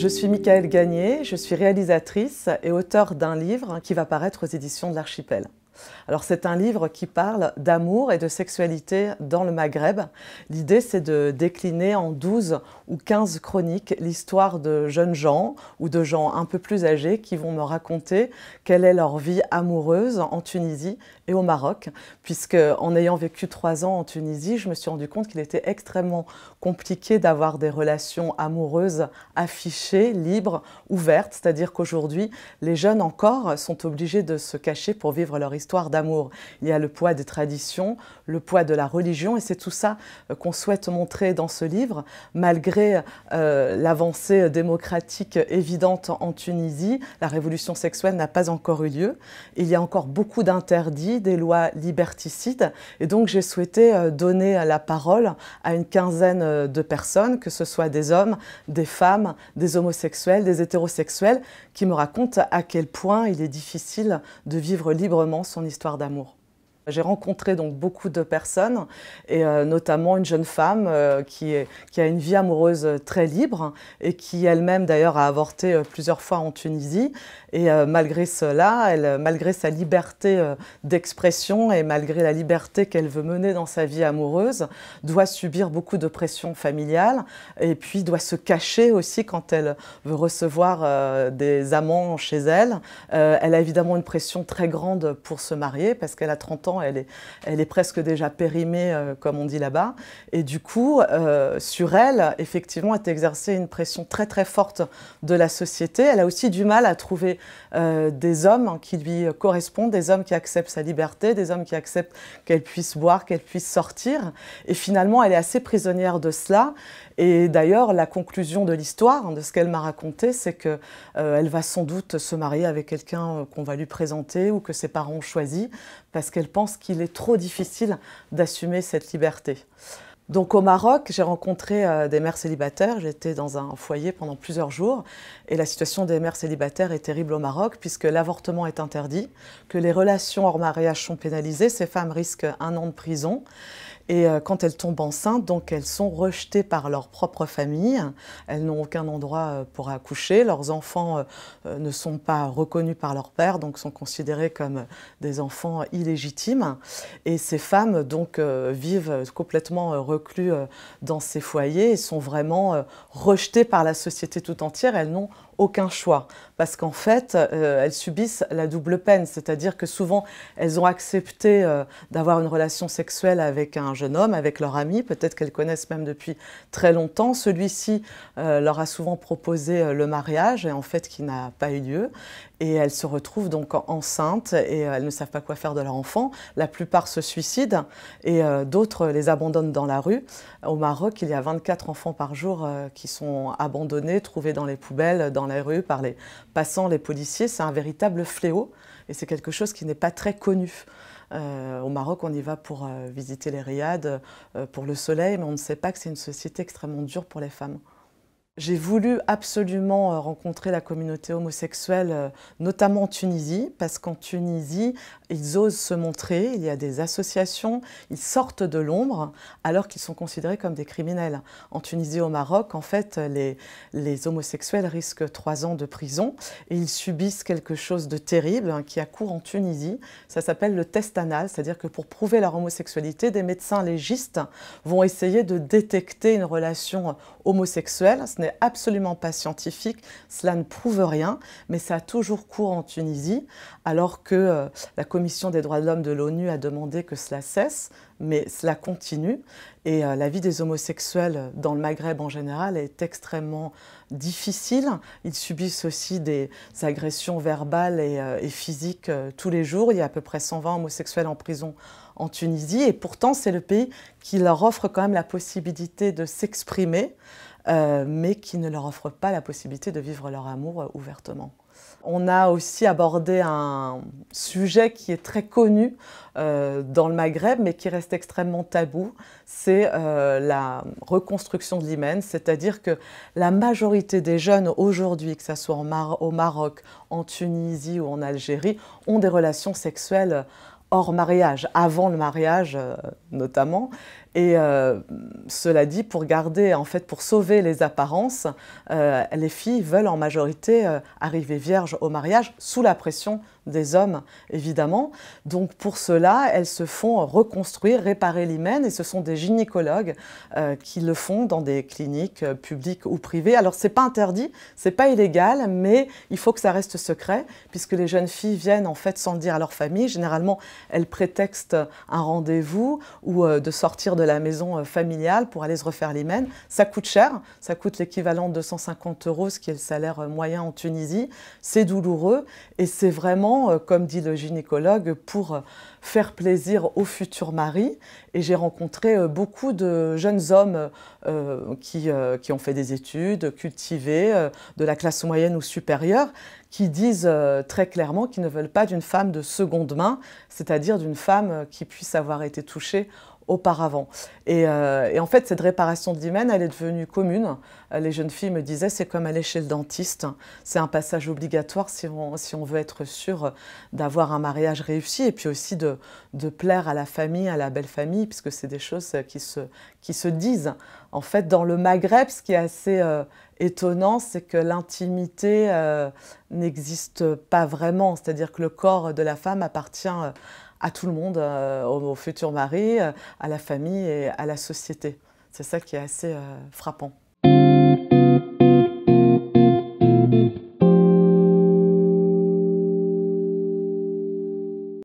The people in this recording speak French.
Je suis Michaëlle Gagné, je suis réalisatrice et auteure d'un livre qui va paraître aux éditions de l'Archipel. Alors c'est un livre qui parle d'amour et de sexualité dans le Maghreb. L'idée c'est de décliner en 12 ou 15 chroniques l'histoire de jeunes gens ou de gens un peu plus âgés qui vont me raconter quelle est leur vie amoureuse en Tunisie et au Maroc. Puisque en ayant vécu 3 ans en Tunisie, je me suis rendu compte qu'il était extrêmement compliqué d'avoir des relations amoureuses affichées, libres, ouvertes. C'est-à-dire qu'aujourd'hui, les jeunes encore sont obligés de se cacher pour vivre leur histoire d'amour. Il y a le poids des traditions, le poids de la religion, et c'est tout ça qu'on souhaite montrer dans ce livre. Malgré l'avancée démocratique évidente en Tunisie, la révolution sexuelle n'a pas encore eu lieu. Il y a encore beaucoup d'interdits, des lois liberticides, et donc j'ai souhaité donner la parole à une quinzaine de personnes, que ce soit des hommes, des femmes, des homosexuels, des hétérosexuels, qui me racontent à quel point il est difficile de vivre librement son histoire d'amour. J'ai rencontré donc beaucoup de personnes, et notamment une jeune femme qui a une vie amoureuse très libre et qui elle-même d'ailleurs a avorté plusieurs fois en Tunisie. Et malgré cela, malgré sa liberté d'expression et malgré la liberté qu'elle veut mener dans sa vie amoureuse, doit subir beaucoup de pression familiale et puis doit se cacher aussi quand elle veut recevoir des amants chez elle. Elle a évidemment une pression très grande pour se marier parce qu'elle a 30 ans. Elle est presque déjà périmée, comme on dit là-bas. Et du coup, sur elle, effectivement, est exercée une pression très très forte de la société. Elle a aussi du mal à trouver des hommes qui lui correspondent, des hommes qui acceptent sa liberté, des hommes qui acceptent qu'elle puisse boire, qu'elle puisse sortir. Et finalement, elle est assez prisonnière de cela. Et d'ailleurs, la conclusion de l'histoire, de ce qu'elle m'a raconté, c'est qu'elle va sans doute se marier avec quelqu'un qu'on va lui présenter ou que ses parents ont choisi, parce qu'elle pense qu'il est trop difficile d'assumer cette liberté. Donc au Maroc, j'ai rencontré des mères célibataires. J'étais dans un foyer pendant plusieurs jours et la situation des mères célibataires est terrible au Maroc puisque l'avortement est interdit, que les relations hors mariage sont pénalisées. Ces femmes risquent 1 an de prison. Et quand elles tombent enceintes, donc elles sont rejetées par leur propre famille. Elles n'ont aucun endroit pour accoucher. Leurs enfants ne sont pas reconnus par leur père, donc sont considérés comme des enfants illégitimes. Et ces femmes donc vivent complètement recluses dans ces foyers et sont vraiment rejetées par la société tout entière. Elles n'ont aucun choix, parce qu'en fait, elles subissent la double peine, c'est-à-dire que souvent, elles ont accepté d'avoir une relation sexuelle avec un jeune homme, avec leur ami, peut-être qu'elles connaissent même depuis très longtemps. Celui-ci leur a souvent proposé le mariage, et en fait, qui n'a pas eu lieu. Et elles se retrouvent donc enceintes et elles ne savent pas quoi faire de leur enfant. La plupart se suicident et d'autres les abandonnent dans la rue. Au Maroc, il y a 24 enfants par jour qui sont abandonnés, trouvés dans les poubelles, dans les rues, par les passants, les policiers. C'est un véritable fléau et c'est quelque chose qui n'est pas très connu. Au Maroc, on y va pour visiter les riads, pour le soleil, mais on ne sait pas que c'est une société extrêmement dure pour les femmes. J'ai voulu absolument rencontrer la communauté homosexuelle, notamment en Tunisie, parce qu'en Tunisie, ils osent se montrer, il y a des associations, ils sortent de l'ombre, alors qu'ils sont considérés comme des criminels. En Tunisie et au Maroc, en fait, les homosexuels risquent 3 ans de prison et ils subissent quelque chose de terrible qui a cours en Tunisie. Ça s'appelle le test anal, c'est-à-dire que pour prouver leur homosexualité, des médecins légistes vont essayer de détecter une relation homosexuelle. Ce n'est absolument pas scientifique, cela ne prouve rien, mais ça a toujours cours en Tunisie, alors que la Commission des droits de l'homme de l'ONU a demandé que cela cesse, mais cela continue. Et la vie des homosexuels dans le Maghreb en général est extrêmement difficile. Ils subissent aussi des agressions verbales et physiques tous les jours. Il y a à peu près 120 homosexuels en prison en Tunisie, et pourtant c'est le pays qui leur offre quand même la possibilité de s'exprimer, mais qui ne leur offre pas la possibilité de vivre leur amour ouvertement. On a aussi abordé un sujet qui est très connu dans le Maghreb, mais qui reste extrêmement tabou, c'est la reconstruction de l'hymen, c'est-à-dire que la majorité des jeunes aujourd'hui, que ce soit au Maroc, en Tunisie ou en Algérie, ont des relations sexuelles hors mariage, avant le mariage notamment. Et cela dit, pour garder, en fait, pour sauver les apparences, les filles veulent en majorité arriver vierges au mariage, sous la pression des hommes, évidemment. Donc pour cela, elles se font reconstruire, réparer l'hymen, et ce sont des gynécologues qui le font dans des cliniques publiques ou privées. Alors c'est pas interdit, c'est pas illégal, mais il faut que ça reste secret, puisque les jeunes filles viennent en fait sans le dire à leur famille. Généralement, elles prétextent un rendez-vous ou de sortir de la maison familiale pour aller se refaire l'hymen. Ça coûte cher, ça coûte l'équivalent de 250 €, ce qui est le salaire moyen en Tunisie. C'est douloureux et c'est vraiment, comme dit le gynécologue, pour faire plaisir au futur mari. Et j'ai rencontré beaucoup de jeunes hommes qui ont fait des études, cultivés, de la classe moyenne ou supérieure, qui disent très clairement qu'ils ne veulent pas d'une femme de seconde main, c'est-à-dire d'une femme qui puisse avoir été touchée auparavant. Et en fait, cette réparation d'hymen, elle est devenue commune. Les jeunes filles me disaient, c'est comme aller chez le dentiste. C'est un passage obligatoire si on veut être sûr d'avoir un mariage réussi, et puis aussi de plaire à la famille, à la belle famille, puisque c'est des choses qui se disent. En fait, dans le Maghreb, ce qui est assez étonnant, c'est que l'intimité n'existe pas vraiment. C'est-à-dire que le corps de la femme appartient à tout le monde, au futur mari, à la famille et à la société. C'est ça qui est assez frappant.